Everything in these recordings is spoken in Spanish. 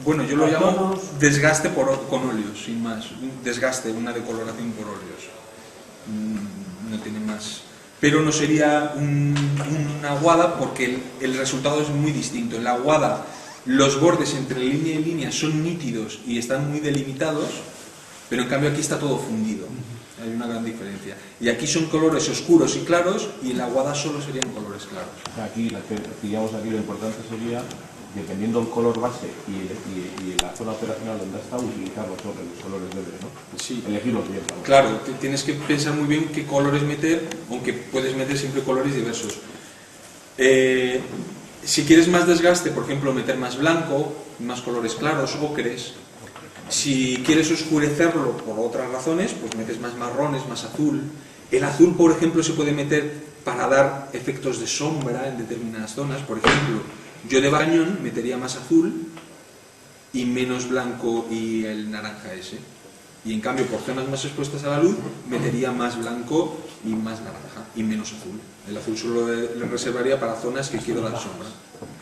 Bueno, yo lo llamo desgaste con óleos, sin más. Un desgaste, una decoloración por óleos. No tiene más. Pero no sería una aguada porque el resultado es muy distinto. En la aguada los bordes entre línea y línea son nítidos y están muy delimitados, pero en cambio aquí está todo fundido. Hay una gran diferencia. Y aquí son colores oscuros y claros, y en la aguada solo serían colores claros. Aquí, digamos, aquí lo importante sería, dependiendo del color base y la zona operacional donde está, utilizarlos sobre los colores verdes, ¿no? Sí. Elegirlos bien. ¿No? Claro, tienes que pensar muy bien qué colores meter, aunque puedes meter siempre colores diversos. Si quieres más desgaste, por ejemplo, meter más blanco, más colores claros, ocres. Si quieres oscurecerlo por otras razones, pues metes más marrones, más azul. El azul, por ejemplo, se puede meter para dar efectos de sombra en determinadas zonas. Por ejemplo, yo de cañón metería más azul y menos blanco y el naranja ese. Y en cambio, por zonas más expuestas a la luz, metería más blanco y más naranja y menos azul. El azul solo le reservaría para zonas que quiero dar sombra.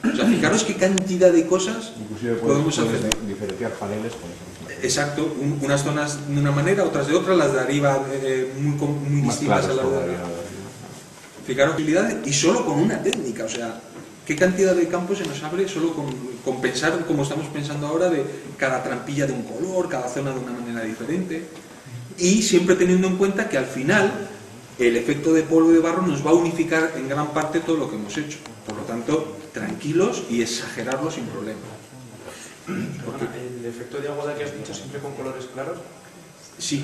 O sea, fijaros qué cantidad de cosas podemos hacer. Diferenciar paneles con eso. Exacto, unas zonas de una manera, otras de otra, las de arriba muy distintas a las de arriba. Fijaros utilidad y solo con una técnica, o sea, qué cantidad de campo se nos abre solo con pensar como estamos pensando ahora de cada trampilla de un color, cada zona de una manera diferente, y siempre teniendo en cuenta que al final el efecto de polvo de barro nos va a unificar en gran parte todo lo que hemos hecho. Por lo tanto, tranquilos y exagerarlo sin problema. ¿El efecto de aguada que has dicho siempre con colores claros? Sí.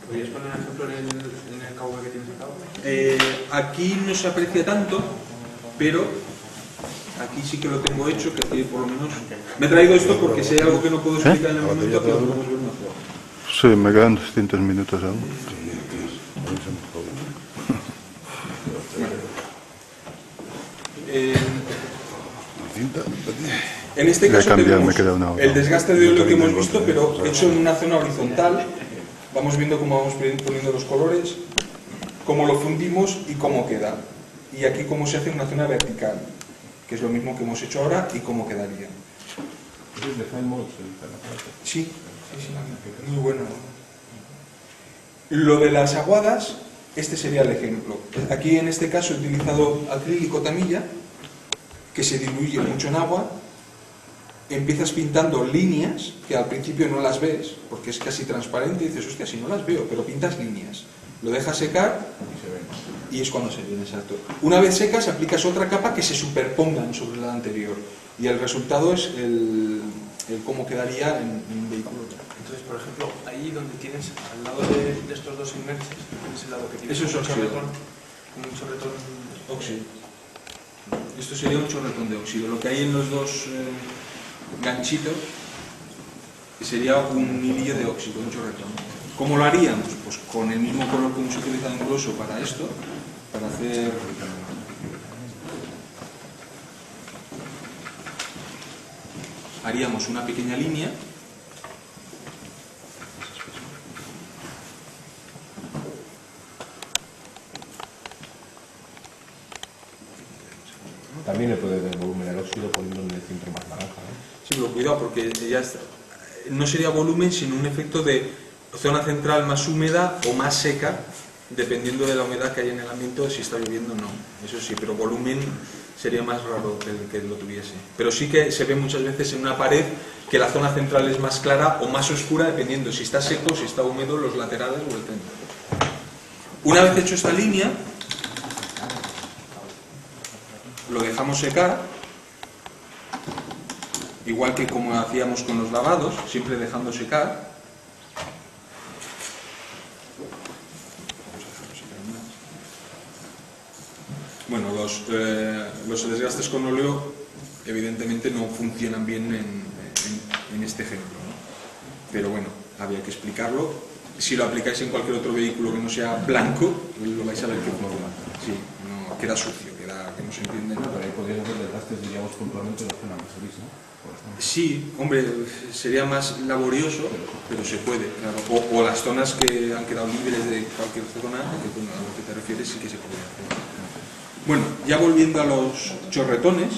¿Podrías poner un ejemplo en el KV que tienes acá? Aquí no se aprecia tanto, pero aquí sí que lo tengo hecho, que aquí por lo menos... Me he traído esto porque si hay algo que no puedo explicar en el momento, que lo podemos ver mejor. Sí, me quedan 200 minutos aún. En este caso tenemos el desgaste de óleo que hemos visto, visto, pero hecho en una zona horizontal. Vamos viendo cómo vamos poniendo los colores, cómo lo fundimos y cómo queda. Y aquí cómo se hace en una zona vertical, que es lo mismo que hemos hecho ahora y cómo quedaría. Sí, muy bueno. Lo de las aguadas, este sería el ejemplo. Aquí en este caso he utilizado acrílico tamilla, que se diluye mucho en agua. Empiezas pintando líneas, que al principio no las ves, porque es casi transparente, y dices, hostia, si no las veo, pero pintas líneas. Lo dejas secar y es cuando se ven, exacto. Una vez secas, aplicas otra capa que se superpongan sobre la anterior. Y el resultado es el cómo quedaría en un vehículo. Entonces, por ejemplo, ahí donde tienes, al lado de estos dos inmersos, en ese lado que tienes eso es un chorretón óxido. Esto sería un chorretón de óxido. Lo que hay en los dos ganchitos sería un hilillo de óxido, un chorretón. ¿Cómo lo haríamos? Pues con el mismo color que hemos utilizado en gloso para esto, para hacer... Haríamos una pequeña línea. También le puede dar volumen al óxido poniendo en el centro más naranja, ¿no? Sí, pero cuidado porque ya está. No sería volumen, sino un efecto de zona central más húmeda o más seca, dependiendo de la humedad que hay en el ambiente, si está lloviendo o no. Eso sí, pero volumen sería más raro que lo tuviese. Pero sí que se ve muchas veces en una pared que la zona central es más clara o más oscura, dependiendo si está seco, si está húmedo, los laterales o el centro. Una vez hecho esta línea, lo dejamos secar, igual que como hacíamos con los lavados, siempre dejando secar. Bueno, los desgastes con óleo evidentemente no funcionan bien en este ejemplo, ¿no? Pero bueno, había que explicarlo. Si lo aplicáis en cualquier otro vehículo que no sea blanco, lo vais a ver que funciona. Sí, no, queda sucio, que no se entiende nada. Pero ahí podrían hacer desgastes, diríamos, puntualmente en la zona más gris, ¿no? Sí, hombre, sería más laborioso, pero se puede, claro. O las zonas que han quedado libres de cualquier zona, que a lo que te refieres, sí que se puede hacer. Bueno, ya volviendo a los chorretones,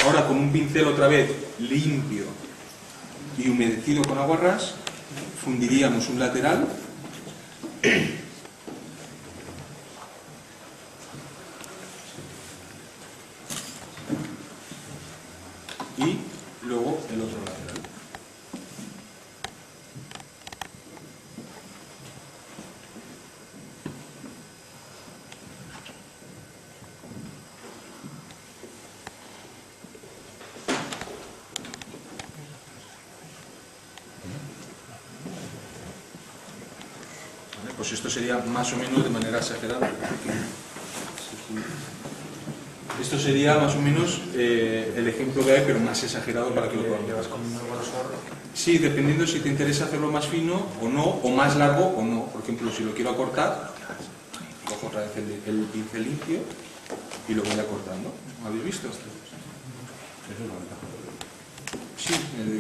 Ahora con un pincel otra vez limpio y humedecido con agua ras, fundiríamos un lateral y luego el otro lateral. Vale, pues esto sería más o menos de manera exagerada. Esto sería más o menos el ejemplo que hay, pero más exagerado para que lo podamos. ¿Llevas con un grosor? Sí, dependiendo si te interesa hacerlo más fino o no, o más largo o no. Por ejemplo, si lo quiero acortar, cojo otra vez el pincel limpio y lo voy acortando. ¿Habéis visto? Eso es una ventaja. Sí,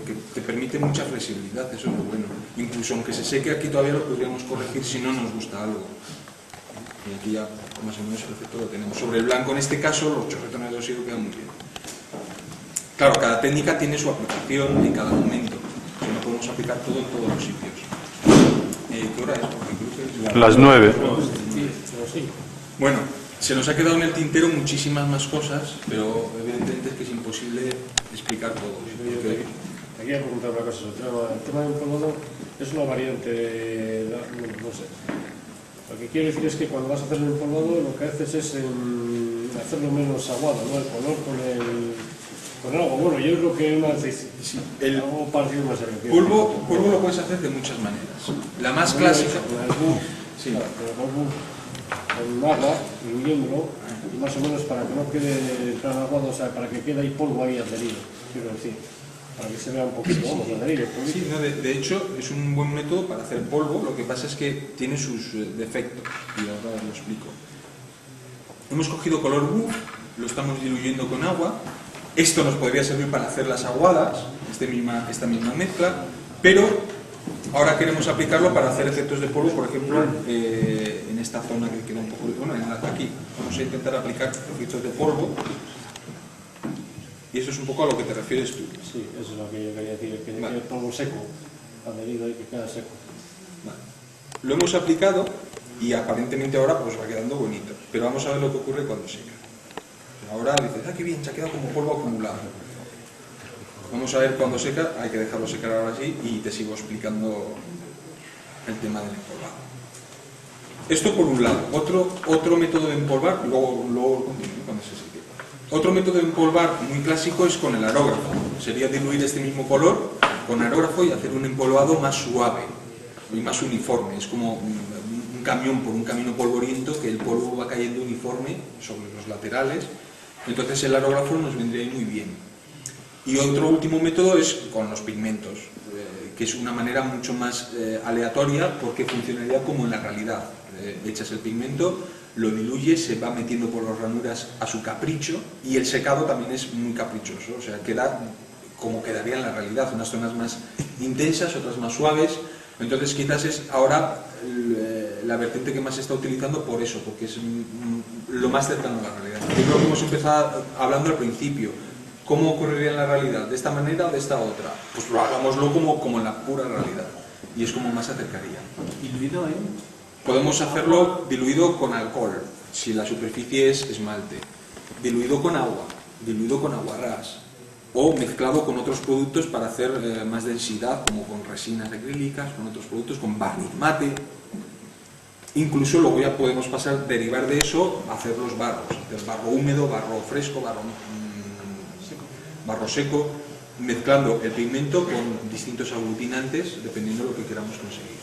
que te permite mucha flexibilidad, eso es lo bueno. Incluso aunque se seque aquí todavía lo podríamos corregir si no nos gusta algo. Y aquí ya más o menos el efecto lo tenemos. Sobre el blanco en este caso los chorretones de óxido quedan muy bien. Claro, cada técnica tiene su aplicación en cada momento. O sea, no podemos aplicar todo en todos los sitios. ¿Qué hora es? Porque creo que es Las 9. Bueno, se nos ha quedado en el tintero muchísimas más cosas, pero evidentemente es que es imposible explicar todo. Porque Te quería preguntar una cosa. El tema del empolvado es una variante, no sé. Lo que quiero decir es que cuando vas a hacer el empolvado lo que haces es hacerlo menos aguado, ¿no? El color con el agua. Bueno, yo creo que una vez algo parecido más polvo lo puedes hacer de muchas maneras. La más clásica... Con el bug, Sí. claro, con agua, diluyéndolo, más o menos para que no quede tan aguado, o sea, para que quede ahí polvo ahí adherido, quiero decir. Para que se vea un poquito, vamos, adherido. Sí, no, de hecho es un buen método para hacer polvo, lo que pasa es que tiene sus defectos y ahora lo explico. Hemos cogido color buf, lo estamos diluyendo con agua, esto nos podría servir para hacer las aguadas, esta misma mezcla, pero ahora queremos aplicarlo para hacer efectos de polvo, por ejemplo, en esta zona que queda un poco, bueno, aquí vamos a intentar aplicar efectos de polvo. Y eso es un poco a lo que te refieres tú. Sí, eso es lo que yo quería decir, que quede polvo seco, adherido ahí, que queda seco. Vale. Lo hemos aplicado y aparentemente ahora pues va quedando bonito, pero vamos a ver lo que ocurre cuando seca. Ahora dices, ah, qué bien, se ha quedado como polvo acumulado. Vamos a ver cuando seca, hay que dejarlo secar ahora sí y te sigo explicando el tema del empolvado. Esto por un lado. Otro método de empolvar, luego continúo cuando se seque. Otro método de empolvar muy clásico es con el aerógrafo. Sería diluir este mismo color con aerógrafo y hacer un empolvado más suave y más uniforme. Es como un camión por un camino polvoriento que el polvo va cayendo uniforme sobre los laterales. Entonces el aerógrafo nos vendría muy bien. Y otro último método es con los pigmentos, que es una manera mucho más aleatoria porque funcionaría como en la realidad. Echas el pigmento, lo diluyes, se va metiendo por las ranuras a su capricho y el secado también es muy caprichoso, o sea, queda como quedaría en la realidad, unas zonas más intensas, otras más suaves. Entonces quizás es ahora la vertiente que más se está utilizando por eso, porque es lo más cercano a la realidad. Yo creo que hemos empezado hablando al principio. ¿Cómo ocurriría en la realidad? ¿De esta manera o de esta otra? Pues hagámoslo como en la pura realidad y es como más se acercaría. ¿Diluido ahí? Podemos hacerlo diluido con alcohol, si la superficie es esmalte, diluido con agua ras, o mezclado con otros productos para hacer más densidad, como con resinas acrílicas, con otros productos, con barniz mate. Incluso luego ya podemos derivar de eso a hacer los barros, hacer barro húmedo, barro fresco, barro seco, mezclando el pigmento con distintos aglutinantes dependiendo de lo que queramos conseguir.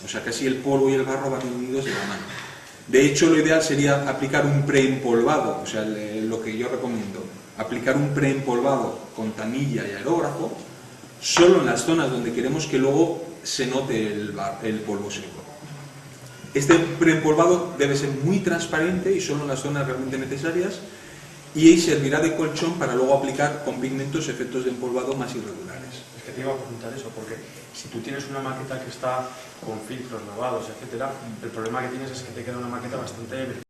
O sea, casi el polvo y el barro van unidos de la mano. De hecho, lo ideal sería aplicar un preempolvado, o sea, lo que yo recomiendo, aplicar un preempolvado con tanilla y aerógrafo, solo en las zonas donde queremos que luego se note el polvo seco. Este preempolvado debe ser muy transparente y solo en las zonas realmente necesarias, y ahí servirá de colchón para luego aplicar con pigmentos efectos de empolvado más irregulares. Es que te iba a preguntar eso, porque si tú tienes una maqueta que está con filtros lavados, etcétera, el problema que tienes es que te queda una maqueta bastante